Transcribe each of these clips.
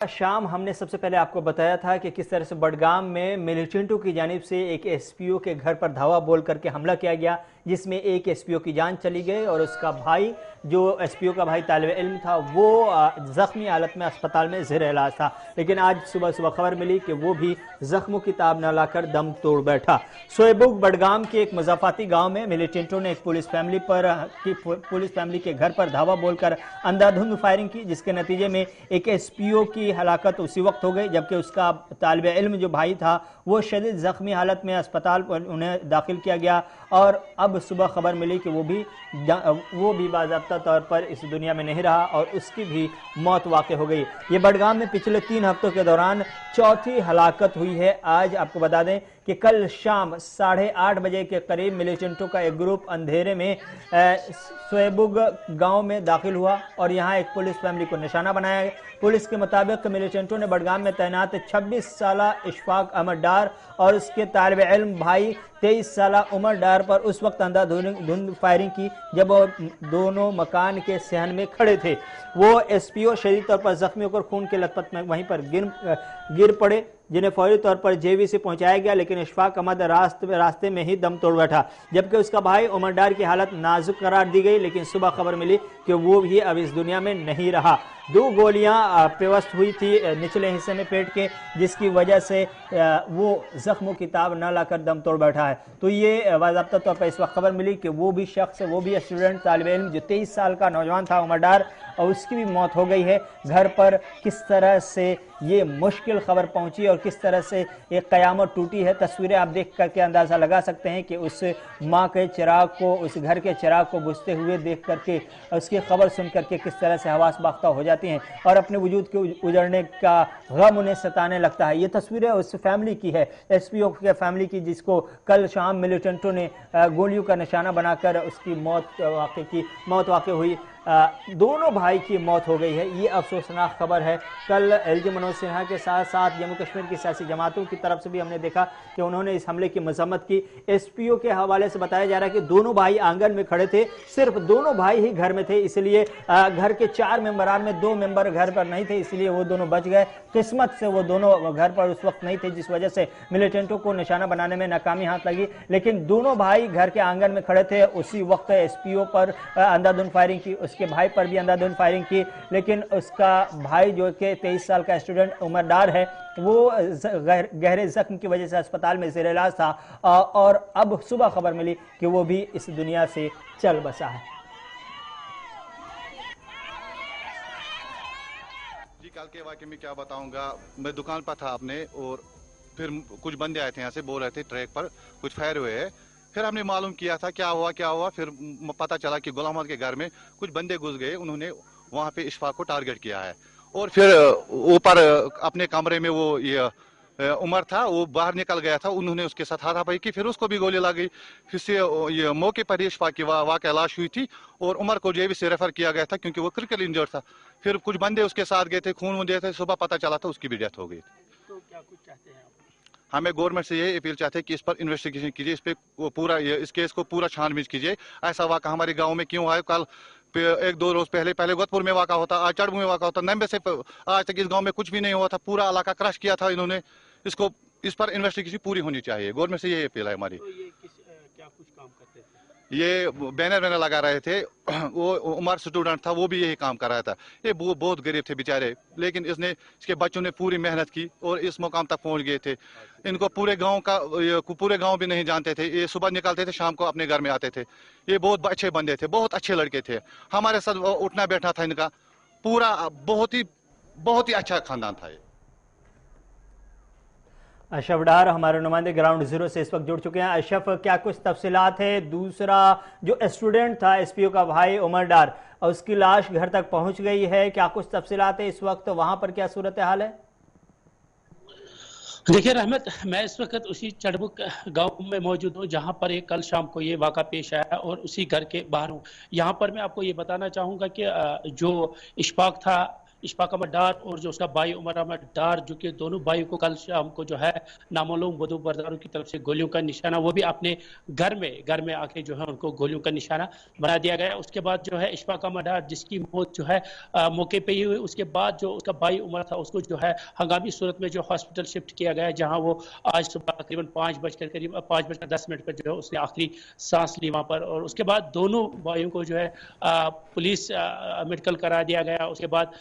शाम हमने सबसे पहले आपको बताया था कि किस तरह से बडगाम में मिलिटेंटों की जानिब से एक एसपीओ के घर पर धावा बोल करके हमला किया गया, जिसमें एक एसपीओ की जान चली गई और उसका भाई, जो एसपीओ का भाई तालिब इल्म था, वो ज़ख्मी हालत में अस्पताल में ज़ेर इलाज था। लेकिन आज सुबह सुबह खबर मिली कि वो भी ज़ख्मों की ताब न लाकर दम तोड़ बैठा। सोएबुग बडगाम के एक मज़ाफ़ाती गाँव में मिलिटेंटों ने एक पुलिस फैमिली के घर पर धावा बोलकर अंधाधुंध फायरिंग की, जिसके नतीजे में एक एसपीओ की हलाकत उसी वक्त हो गई, जबकि उसका तालिब इल्म जो भाई था वो शदीद जख्मी हालत में अस्पताल पर उन्हें दाखिल किया गया। और अब सुबह खबर मिली कि वो भी बाज़ाब्ता तौर पर इस दुनिया में नहीं रहा और उसकी भी मौत वाक़ हो गई। ये बडगाम में पिछले 3 हफ्तों के दौरान चौथी हलाकत हुई है। आज आपको बता दें कि कल शाम 8:30 बजे के करीब मिलिटेंटों का एक ग्रुप अंधेरे में सोएबुग गांव में दाखिल हुआ और यहां एक पुलिस फैमिली को निशाना बनाया। पुलिस के मुताबिक मिलिटेंटों ने बडगाम में तैनात 26 साल इशफाक अहमद डार और उसके तालिब इल्म भाई 23 साल उमर डार पर उस वक्त अंधाधुंध फायरिंग की जब वो दोनों मकान के सहन में खड़े थे। वो एसपीओ शदीद तौर पर जख्मी होकर खून के लथपथ में वहीं पर गिर पड़े, जिन्हें फौरी तौर पर जेवी से पहुंचाया गया, लेकिन इशफाक अहमद रास्ते में ही दम तोड़ बैठा, जबकि उसका भाई उमर डार की हालत नाजुक करार दी गई। लेकिन सुबह खबर मिली कि वो भी अब इस दुनिया में नहीं रहा। 2 गोलियां पेवस्त हुई थी निचले हिस्से में पेट के, जिसकी वजह से वो जख्मों की ताब न लाकर दम तोड़ बैठा है। तो ये बाज़ाब्ता तौर पर इस वक्त खबर मिली कि वो भी स्टूडेंट तालिब इल्म जो 23 साल का नौजवान था उमर डार, और उसकी भी मौत हो गई है। घर पर किस तरह से ये मुश्किल खबर पहुंची और किस तरह से एक क़यामत टूटी है, तस्वीरें आप देख करके अंदाज़ा लगा सकते हैं कि उस माँ के चिराग को, उस घर के चिराग को बुझते हुए देख करके, उसकी खबर सुन करके किस तरह से हवास बाख्ता हो जाती हैं और अपने वजूद के उजड़ने का गम उन्हें सताने लगता है। ये तस्वीरें उस फैमिली की है, एसपीओ के फैमिली की, जिसको कल शाम मिलिटेंटों ने गोलियों का निशाना बनाकर उसकी मौत वाक़ हुई। दोनों भाई की मौत हो गई है। ये अफसोसनाक खबर है। कल एलजी मनोज सिन्हा के साथ साथ जम्मू कश्मीर की सियासी जमातों की तरफ से भी हमने देखा कि उन्होंने इस हमले की मजम्मत की। एसपीओ के हवाले से बताया जा रहा है कि दोनों भाई आंगन में खड़े थे, सिर्फ दोनों भाई ही घर में थे, इसलिए घर के 4 मेंबरान में 2 मेंबर घर पर नहीं थे, इसलिए वो दोनों बच गए। किस्मत से वो दोनों घर पर उस वक्त नहीं थे, जिस वजह से मिलिटेंटों को निशाना बनाने में नाकामी हाथ लगी। लेकिन दोनों भाई घर के आंगन में खड़े थे। उसी वक्त एसपीओ पर अंधाधुंध फायरिंग की, उसके भाई पर भी अंधाधुंध फायरिंग की, लेकिन उसका भाई जो कि 23 साल का स्टूडेंट उमर डार है, वो गहरे जख्म की वजह से अस्पताल में ज़ेर इलाज था और अब सुबह खबर मिली कि वो भी इस दुनिया से चल बसा है। जी, कल के वाक़े में क्या बताऊंगा। मैं दुकान पर था अपने, और फिर कुछ बंदे आए थे, यहाँ से बोल रहे थे ट्रैक पर कुछ फायर हुए है। फिर हमने मालूम किया था क्या हुआ। फिर पता चला कि गुलाम अहमद के घर में कुछ बंदे घुस गए, उन्होंने वहां पे इशफाक को टारगेट किया है। और फिर ऊपर अपने कमरे में वो ये उमर था, वो बाहर निकल गया था, उन्होंने उसके साथ हाथापाई की, फिर उसको भी गोली लग गई। फिर से ये मौके पर इशफाक की वाक़या लाश हुई थी और उमर को जेवी से रेफर किया गया था क्योंकि वो क्रिटिकल इंजर्ड था। फिर कुछ बंदे उसके साथ गए थे, खून दिए थे, सुबह पता चला था उसकी भी डेथ हो गई। तो क्या कुछ चाहते हैं आप? हमें गवर्नमेंट से ये अपील चाहते हैं कि इस पर इन्वेस्टिगेशन कीजिए, इस पे पूरा इस केस को पूरा छानबीन कीजिए। ऐसा वाक़ा हमारे गांव में क्यों आया? कल 1-2 रोज पहले गोतपुर में वाक़ा होता, आज चढ़बू में वाक़ा होता, नंबे से आज तक इस गांव में कुछ भी नहीं हुआ था, पूरा इलाका क्रश किया था इन्होंने। इस पर इन्वेस्टिगेशन पूरी होनी चाहिए। गवर्नमेंट से ये अपील है हमारी। तो ये क्या कुछ काम करते थे? ये बैनर लगा रहे थे, वो उमर स्टूडेंट था, वो भी यही काम कर रहा था। ये बहुत गरीब थे बेचारे, लेकिन इसके बच्चों ने पूरी मेहनत की और इस मुकाम तक पहुंच गए थे। इनको पूरे गांव भी नहीं जानते थे। ये सुबह निकलते थे, शाम को अपने घर में आते थे। ये बहुत अच्छे बंदे थे, बहुत अच्छे लड़के थे। हमारे साथ उठना बैठना था इनका, पूरा बहुत ही अच्छा खानदान था ये। अशरफ डार हमारे नुमाइंदे ग्राउंड जीरो से इस वक्त जुड़ चुके हैं। अशरफ, क्या कुछ तफसीलात है? दूसरा जो स्टूडेंट था एसपीओ का भाई उमर डार, उसकी लाश घर तक पहुंच गई है, क्या कुछ तफसीलात है इस वक्त? वहां पर क्या सूरत हाल है? देखिए रहमत, मैं इस वक्त उसी चढ़बुक गांव में मौजूद हूं जहां पर एक कल शाम को ये वाक़ा पेश आया और उसी घर के बाहर हूं। यहां पर मैं आपको ये बताना चाहूंगा कि जो इशफाक था, इशफाक अहमद डार और जो उसका भाई उमर अहमद डार, जो कि दोनों भाई को कल शाम को जो है नामालूम बंदूकबरदारों की तरफ से गोलियों का निशाना, वो भी अपने घर में आके जो है उनको गोलियों का निशाना बना दिया गया। उसके बाद जो है इशफाक अहमद डार, जिसकी मौत जो है मौके पे ही हुई, उसके बाद जो उसका भाई उमर था उसको जो है हंगामी सूरत में जो हॉस्पिटल शिफ्ट किया गया, जहां वो आज सुबह तकरीबन 5:10 पर जो है उसने आखिरी सांस ली वहां पर। और उसके बाद दोनों भाइयों को जो है पुलिस मेडिकल करा दिया गया। उसके बाद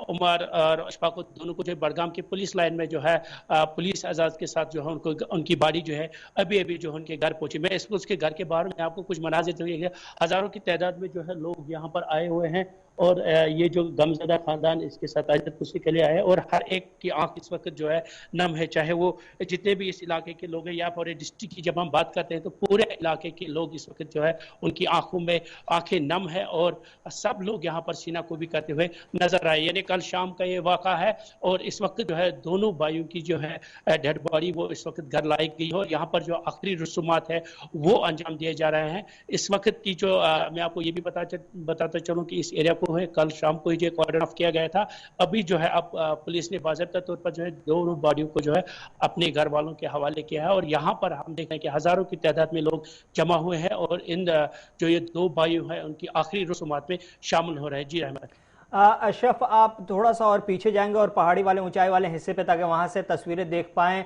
उमर और इशफाक को दोनों को जो है बड़गाम की पुलिस लाइन में जो है पुलिस आजाद के साथ जो है उनको उनकी बॉडी जो है अभी जो उनके घर पहुंची। मैं इसको उसके घर के बाहर में आपको कुछ मनाजिर दिखाऊंगा। हजारों की तादाद में जो है लोग यहाँ पर आए हुए हैं और ये जो गमजदा खानदान इसके साथ ताजियत खुशी के लिए आए और हर एक की आंख इस वक्त जो है नम है, चाहे वो जितने भी इस इलाके के लोग हैं या पूरे डिस्ट्रिक्ट की जब हम बात करते हैं तो पूरे इलाके के लोग इस वक्त जो है उनकी आंखों में आंखें नम है और सब लोग यहाँ पर सीना को भी करते हुए नजर आए। यानी कल शाम का ये वाक़ा है और इस वक्त जो है दोनों भाइयों की जो है डेड बॉडी वो इस वक्त घर लाई गई हो। यहाँ पर जो आखिरी रसूमात है वो अंजाम दिए जा रहे हैं। इस वक्त की जो मैं आपको ये भी बताता चलूँ कि इस एरिया को है कल शाम को जो कॉर्डन ऑफ किया गया था। अभी जो है अब पुलिस ने बाज़ाब्ता तौर पर जो है दोनों बॉडियों को जो है अपने घर वालों के हवाले किया है और यहाँ पर हम देख रहे हैं कि हजारों की तादाद में लोग जमा हुए हैं और इन जो ये दो भाई हैं उनकी आखिरी रसूमात में शामिल हो रहे हैं। जी रहमत। अशरफ, आप थोड़ा सा और पीछे जाएंगे और पहाड़ी वाले ऊंचाई वाले हिस्से पे, ताकि वहां से तस्वीरें देख पाएं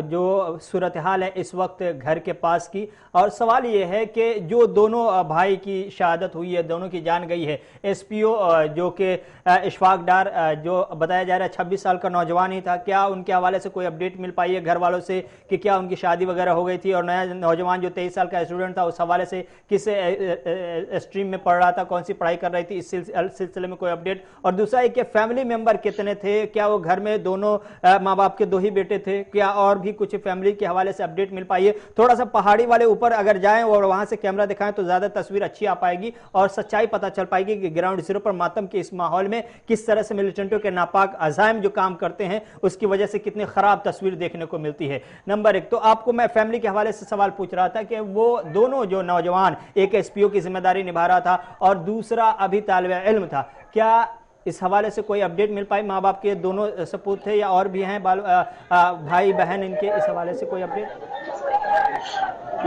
जो सूरत हाल है इस वक्त घर के पास की। और सवाल ये है कि जो दोनों भाई की शहादत हुई है, दोनों की जान गई है, एसपीओ जो कि इशफाक डार जो बताया जा रहा है 26 साल का नौजवान ही था, क्या उनके हवाले से कोई अपडेट मिल पाई है घर वालों से कि क्या उनकी शादी वगैरह हो गई थी? और नया नौजवान जो 23 साल का स्टूडेंट था, उस हवाले से किस स्ट्रीम में पढ़ रहा था, कौन सी पढ़ाई कर रही थी, इस सिलसिले में कोई अपडेट? और दूसरा है कि फैमिली मेंबर कितने थे? क्या वो घर में दोनों माँ बाप के दो ही बेटे थे? क्या और भी कुछ फैमिली के हवाले से अपडेट मिल पाई है? थोड़ा सा पहाड़ी वाले ऊपर अगर जाएं और वहां से कैमरा दिखाएं तो ज्यादा तस्वीर अच्छी आ पाएगी और सच्चाई पता चल पाएगी कि ग्राउंड जीरो पर मातम के इस माहौल में किस तरह से मिलिटेंटों के नापाक अजाइम जो काम करते हैं उसकी वजह से कितनी खराब तस्वीर देखने को मिलती है। नंबर एक, तो आपको मैं फैमिली के हवाले से सवाल पूछ रहा था कि वो दोनों जो नौजवान, एक एसपीओ की जिम्मेदारी निभा रहा था और दूसरा अभी तालिब इल्म था, क्या इस हवाले से कोई अपडेट मिल पाई? माँ बाप के दोनों सपूत थे या और भी हैं भाई बहन इनके? इस हवाले से कोई अपडेट?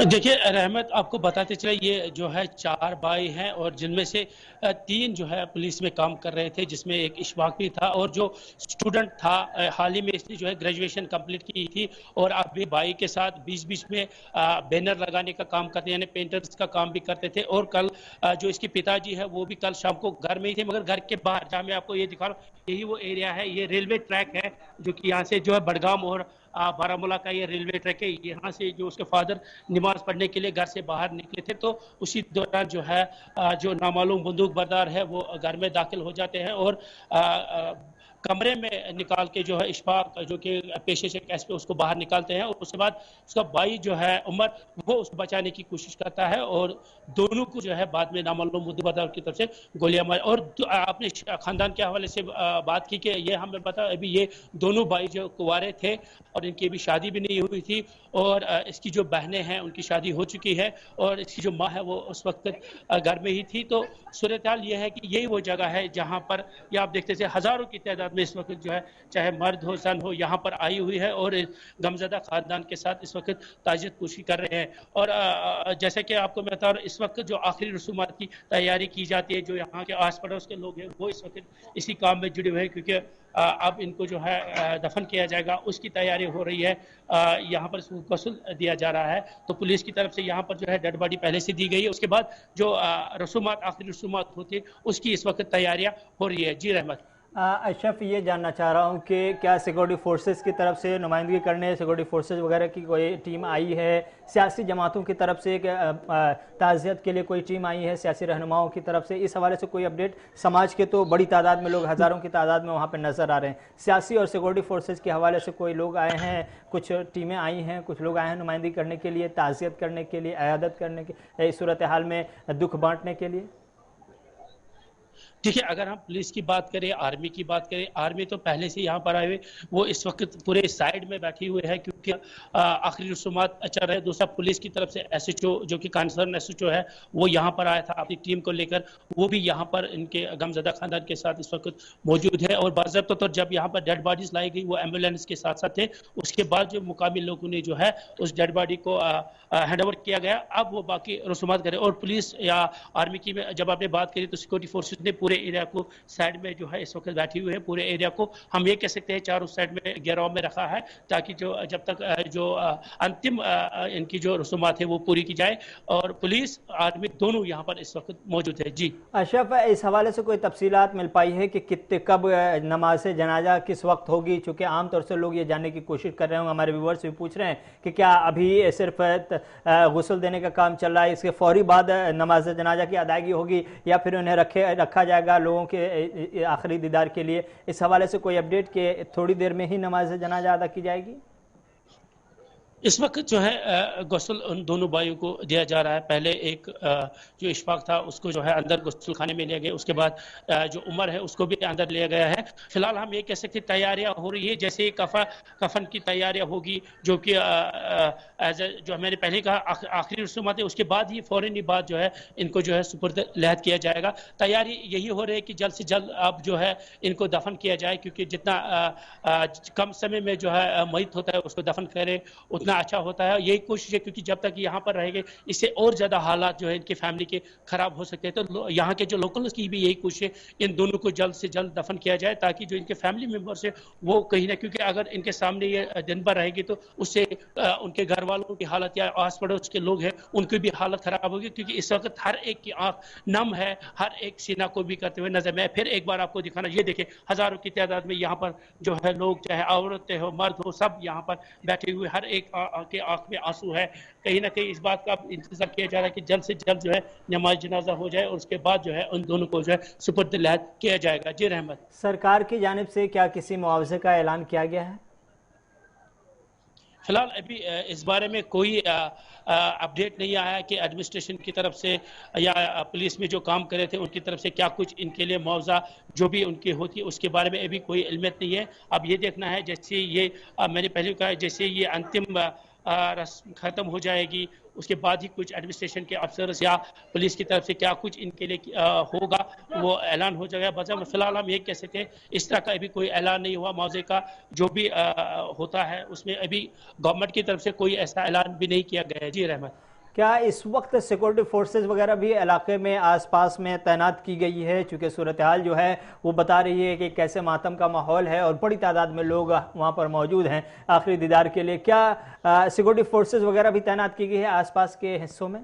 देखिए रहमत, आपको बताते चले ये जो है 4 भाई हैं और जिनमें से 3 जो है पुलिस में काम कर रहे थे, जिसमें एक इशफाक भी था और जो स्टूडेंट था हाल ही में इसने जो है ग्रेजुएशन कंप्लीट की थी और अब भी भाई के साथ बीच में बैनर लगाने का काम करते, यानी पेंटर्स का काम भी करते थे। और कल जो इसके पिताजी है वो भी कल शाम को घर में ही थे, मगर घर के बाहर, जहाँ मैं आपको ये दिखा रहा हूँ, यही वो एरिया है, ये रेलवे ट्रैक है जो कि यहाँ से जो है बडगाम और बारामूला का ये रेलवे ट्रैक है। यहाँ से जो उसके फादर नमाज पढ़ने के लिए घर से बाहर निकले थे तो उसी दौरान जो है जो नामालूम बंदूक बरदार है वो घर में दाखिल हो जाते हैं और कमरे में निकाल के जो है इशफाक जो कि पेशे से कैसे उसको बाहर निकालते हैं और उसके बाद उसका भाई जो है उमर वो उसको बचाने की कोशिश करता है और दोनों को जो है बाद में नामालूम बंदूकबरदार की तरफ से गोलियां मारी। और अपने खानदान के हवाले से बात की कि ये हमें पता अभी ये दोनों भाई जो कुंवारे थे और इनकी अभी शादी भी नहीं हुई थी और इसकी जो बहनें हैं उनकी शादी हो चुकी है और इसकी जो माँ है वो उस वक्त घर में ही थी। तो सूरत हाल ये है कि यही वो जगह है जहाँ पर ये आप देखते थे हजारों की तादाद में इस वक्त जो है चाहे मर्द हो सन हो यहाँ पर आई हुई है और गमजदा खानदान के साथ इस वक्त ताजियत पोशी कर रहे हैं। और जैसे कि आपको मैं बता रहा हूँ इस वक्त जो आखिरी रसूमात की तैयारी की जाती है, जो यहाँ के आस पड़ोस के लोग हैं वो इस वक्त इसी काम में जुड़े हुए हैं क्योंकि अब इनको जो है दफन किया जाएगा उसकी तैयारी हो रही है। यहाँ पर गसल दिया जा रहा है तो पुलिस की तरफ से यहाँ पर जो है डेड बॉडी पहले से दी गई है, उसके बाद जो रसूमात आखिरी रसूमात होती है उसकी इस वक्त तैयारियां हो रही है। जी रहमत। अशरफ, ये जानना चाह रहा हूँ कि क्या सिक्योरिटी फोर्सेस की तरफ से नुमाइंदगी करने सिक्योरिटी फोर्सेस वगैरह की कोई टीम आई है? सियासी जमातों की तरफ से ताज़ियत के लिए कोई टीम आई है सियासी रहनुमाओं की तरफ से? इस हवाले से कोई अपडेट? समाज के तो बड़ी तादाद में लोग, हज़ारों की तादाद में वहाँ पर नज़र आ रहे हैं। सियासी और सिक्योरिटी फोर्सेस के हवाले से कोई लोग आए हैं, कुछ टीमें आई हैं, कुछ लोग आए हैं नुमाइंदगी करने के लिए, ताज़ियत करने के लिए, अयादत करने के, इस सूरत हाल में दुख बांटने के लिए? देखिए, अगर हम पुलिस की बात करें, आर्मी की बात करें, आर्मी तो पहले से यहाँ पर आए हुए, वो इस वक्त पूरे साइड में बैठी हुए है, क्योंकि आखिरी रसूमात चल रहे हैं। दूसरा, पुलिस की तरफ से एसएचओ, जो कि कंसर्न एसएचओ है, वो यहाँ पर आया था अपनी टीम को लेकर। वो भी यहाँ पर इनके गमजदा खानदान के साथ इस वक्त मौजूद है। और बाज़ाब्ता तौर जब यहाँ पर डेड बॉडीज लाई गई, वो एम्बुलेंस के साथ साथ थे। उसके बाद जो मुकामी लोगों ने जो है उस डेड बॉडी को हैंड ओवर किया गया। अब वो बाकी रसूमात करें। और पुलिस या आर्मी की जब आपने बात करी, तो सिक्योरिटी फोर्सेज ने पूरे एरिया को साइड में जो है इस वक्त बैठी हुई है। पूरे एरिया को हम ये कह सकते हैं चारों साइड में घेराव में रखा है, ताकि जो जब तक जो अंतिम इनकी जो रसूमात है वो पूरी की जाए। और पुलिस आर्मी दोनों यहाँ पर इस वक्त मौजूद है। जी अशरफ, इस हवाले से कोई तफसीलात मिल पाई है कि कितने कब नमाज जनाजा किस वक्त होगी? चूँकि आमतौर से लोग ये जानने की कोशिश कर रहे होंगे, हमारे व्यूवर्स भी पूछ रहे हैं कि क्या अभी सिर्फ गुस्ल देने का काम चल रहा है, इसके फौरी बाद नमाज जनाजा की अदायगी होगी, या फिर उन्हें रखा जाएगा लोगों के आखिरी दीदार के लिए? इस हवाले से कोई अपडेट कि थोड़ी देर में ही नमाज जनाजा अदा की जाएगी? इस वक्त जो है गुस्ल उन दोनों भाइयों को दिया जा रहा है। पहले एक जो इशफाक था उसको जो है अंदर गुस्ल खाने में लिया गया। उसके बाद जो उमर है उसको भी अंदर लिया गया है। फिलहाल हम ये कह सकते तैयारियां हो रही है, जैसे कफन की तैयारियां होगी, जो कि जो मैंने पहले कहा आखिरी रसूमात है, उसके बाद ही फौरन ही बाद जो है इनको जो है सुपुर्द लहद किया जाएगा। तैयारी यही हो रही है कि जल्द से जल्द अब जो है इनको दफन किया जाए, क्योंकि जितना कम समय में जो है मयत होता है उसको दफन करें उतना अच्छा होता है। यही कोशिश है, क्योंकि जब तक यहाँ पर रहेंगे इससे और ज्यादा हालात जो है इनकी फैमिली के खराब हो सकते हैं। तो यहाँ के जो लोकल्स की भी यही कोशिश है, इन दोनों को जल्द से जल्द दफन किया जाए, ताकि जो इनके फैमिली मेंबर्स है वो कहीं ना, क्योंकि अगर इनके सामने ये दिन भर रहेगी तो उससे उनके घर वालों की हालत या आस पड़ोस के लोग हैं उनकी भी हालत खराब होगी। क्योंकि इस वक्त हर एक की आंख नम है, हर एक सीना को भी करते हुए नजर। मैं फिर एक बार आपको दिखाना, ये देखें हजारों की तादाद में यहाँ पर जो है लोग, चाहे औरतें हो मर्द हो, सब यहाँ पर बैठे हुए, हर एक के आंख में आंसू है। कहीं ना कहीं इस बात का इंतजार किया जा रहा है कि जल्द से जल्द जो है नमाज जनाजा हो जाए, और उसके बाद जो है उन दोनों को जो है सुपुर्द लहद किया जाएगा। जी रहमत, सरकार की जानिब से क्या किसी मुआवजे का ऐलान किया गया है? फिलहाल अभी इस बारे में कोई अपडेट नहीं आया कि एडमिनिस्ट्रेशन की तरफ से या पुलिस में जो काम कर रहे थे उनकी तरफ से क्या कुछ इनके लिए मुआवजा जो भी उनकी होती है उसके बारे में अभी कोई इल्मियत नहीं है। अब ये देखना है, जैसे ये मैंने पहले कहा, जैसे ये अंतिम रस्म खत्म हो जाएगी उसके बाद ही कुछ एडमिनिस्ट्रेशन के अफसर्स या पुलिस की तरफ से क्या कुछ इनके लिए होगा वो ऐलान हो जाएगा। बस फिलहाल हम ये कह सकते हैं इस तरह का अभी कोई ऐलान नहीं हुआ। मुआवजे का जो भी होता है उसमें अभी गवर्नमेंट की तरफ से कोई ऐसा ऐलान भी नहीं किया गया है। जी रहमत, क्या इस वक्त सिक्योरिटी फोर्सेस वगैरह भी इलाके में आसपास में तैनात की गई है? चूँकि सूरत हाल जो है वो बता रही है कि कैसे मातम का माहौल है और बड़ी तादाद में लोग वहाँ पर मौजूद हैं आखिरी दीदार के लिए। क्या सिक्योरिटी फोर्सेस वगैरह भी तैनात की गई है आसपास के हिस्सों में?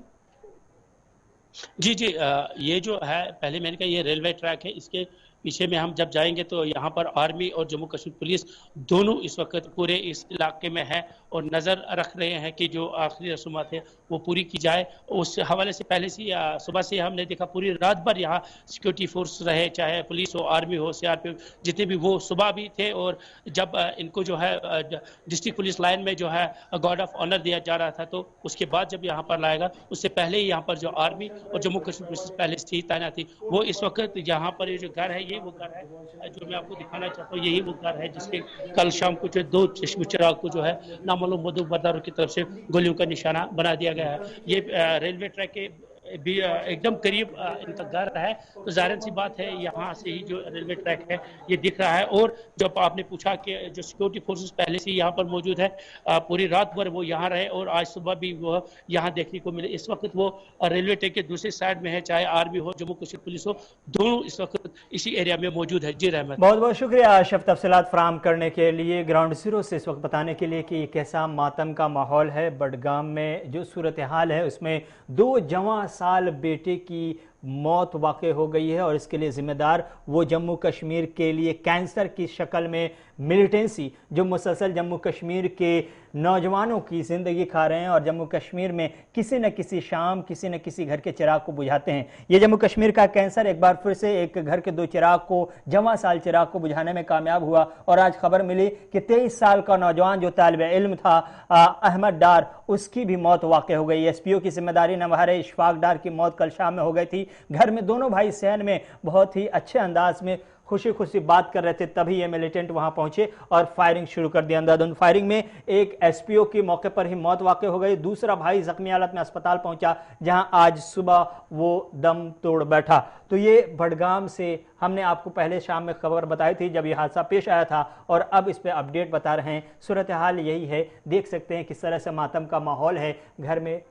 जी जी, ये जो है पहले मैंने कहा ये रेलवे ट्रैक है, इसके पीछे में हम जब जाएंगे तो यहाँ पर आर्मी और जम्मू कश्मीर पुलिस दोनों इस वक्त पूरे इस इलाके में है और नज़र रख रहे हैं कि जो आखिरी रसूमात है वो पूरी की जाए। उस हवाले से पहले से सुबह से हमने देखा पूरी रात भर यहाँ सिक्योरिटी फोर्स रहे, चाहे पुलिस हो, आर्मी हो, सीआरपीएफ, जितने भी, वो सुबह भी थे। और जब इनको जो है डिस्ट्रिक्ट पुलिस लाइन में जो है गार्ड ऑफ ऑनर दिया जा रहा था, तो उसके बाद जब यहाँ पर लाएगा उससे पहले ही यहाँ पर जो आर्मी और जम्मू कश्मीर पुलिस पहले से ही तैनात थी। वो इस वक्त यहाँ पर ये जो घर है, वो घर है जो मैं आपको दिखाना चाहता हूँ। यही वो घर है जिसके कल शाम को जो 2 चश्मे चिराग को जो है नामालूम बंदूकबरदारों की तरफ से गोलियों का निशाना बना दिया गया है। ये रेलवे ट्रैक के भी एकदम करीब इनका घर है, तो जाहिर सी बात है यहाँ से ही जो रेलवे ट्रैक है ये दिख रहा है। और जब आपने पूछा कि जो सिक्योरिटी फोर्सेस पहले से यहाँ पर मौजूद है, पूरी रात भर वो यहाँ रहे और आज सुबह भी वो यहाँ देखने को मिले। इस वक्त वो रेलवे ट्रैक के दूसरे साइड में है, चाहे आर्मी हो, जम्मू कश्मीर पुलिस हो, दोनों इस वक्त इसी एरिया में मौजूद है। जी रहमत, बहुत बहुत शुक्रिया अशरफ तफसीलात फराहम करने के लिए, ग्राउंड जीरो से इस वक्त बताने के लिए कि कैसा मातम का माहौल है। बडगाम में जो सूरत हाल है उसमें 2 जवां साल बेटे की मौत वाक़ हो गई है और इसके लिए ज़िम्मेदार वो जम्मू कश्मीर के लिए कैंसर की शक्ल में मिलिटेंसी जो मुसलसल जम्मू कश्मीर के नौजवानों की ज़िंदगी खा रहे हैं और जम्मू कश्मीर में किसी न किसी शाम किसी न किसी घर के चिराग को बुझाते हैं। ये जम्मू कश्मीर का कैंसर एक बार फिर से एक घर के 2 चिराग को, जवां साल चिराग को बुझाने में कामयाब हुआ। और आज खबर मिली कि 23 साल का नौजवान जो तालिब इल्म था अहमद डार, उसकी भी मौत वाक़ हो गई। एसपीओ की जिम्मेदारी नवहारे इशफाक डार की मौत कल शाम में हो गई थी। घर में दोनों भाई सहन में बहुत ही अच्छे अंदाज में खुशी खुशी बात कर रहे थे, तभी ये मिलिटेंट वहां पहुंचे और फायरिंग शुरू कर दी। अंधाधुंध फायरिंग में एक एसपीओ की मौके पर ही मौत वाकई हो गई, दूसरा भाई जख्मी हालत में अस्पताल पहुंचा, जहां आज सुबह वो दम तोड़ बैठा। तो ये बडगाम से हमने आपको पहले शाम में खबर बताई थी जब ये हादसा पेश आया था, और अब इस पे अपडेट बता रहे हैं। सूरत हाल यही है, देख सकते हैं किस तरह से मातम का माहौल है घर में।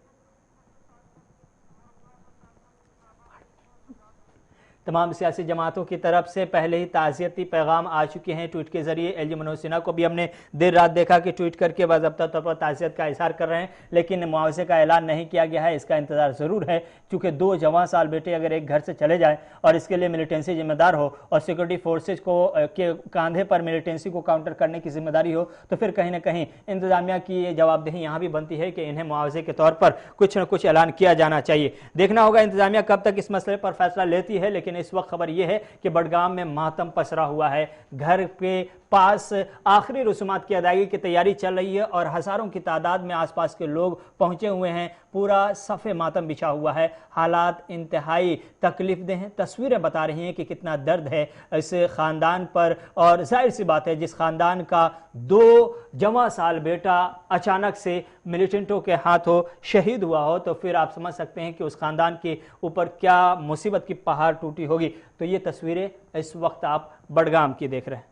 तमाम सियासी जमातों की तरफ से पहले ही ताज़ियती पैगाम आ चुके हैं ट्वीट के जरिए। एलजी मनोज सिन्हा को भी हमने देर रात देखा कि ट्वीट करके बाज़ाब्ता तौर पर ताज़ियत का इजहार कर रहे हैं, लेकिन मुआवजे का ऐलान नहीं किया गया है। इसका इंतजार ज़रूर है, क्योंकि 2 जवान साल बेटे अगर एक घर से चले जाए और इसके लिए मिलिटेंसी जिम्मेदार हो और सिक्योरिटी फोर्सेज को के कांधे पर मिलिटेंसी को काउंटर करने की जिम्मेदारी हो, तो फिर कहीं ना कहीं इंतजामिया की ये जवाबदेही यहाँ भी बनती है कि इन्हें मुआवजे के तौर पर कुछ न कुछ ऐलान किया जाना चाहिए। देखना होगा इंतजामिया कब तक इस मसले पर फैसला लेती है, लेकिन इस वक्त खबर यह है कि बडगाम में मातम पसरा हुआ है। घर के पास आखिरी रसूमात की अदायगी की तैयारी चल रही है और हजारों की तादाद में आसपास के लोग पहुंचे हुए हैं। पूरा सफ़े मातम बिछा हुआ है। हालात इंतहाई तकलीफदेह हैं। तस्वीरें बता रही हैं कि कितना दर्द है इस खानदान पर, और जाहिर सी बात है जिस खानदान का 2 जवां साल बेटा अचानक से मिलिटेंटों के हाथों शहीद हुआ हो, तो फिर आप समझ सकते हैं कि उस खानदान के ऊपर क्या मुसीबत की पहाड़ टूटी होगी। तो ये तस्वीरें इस वक्त आप बडगाम की देख रहे हैं।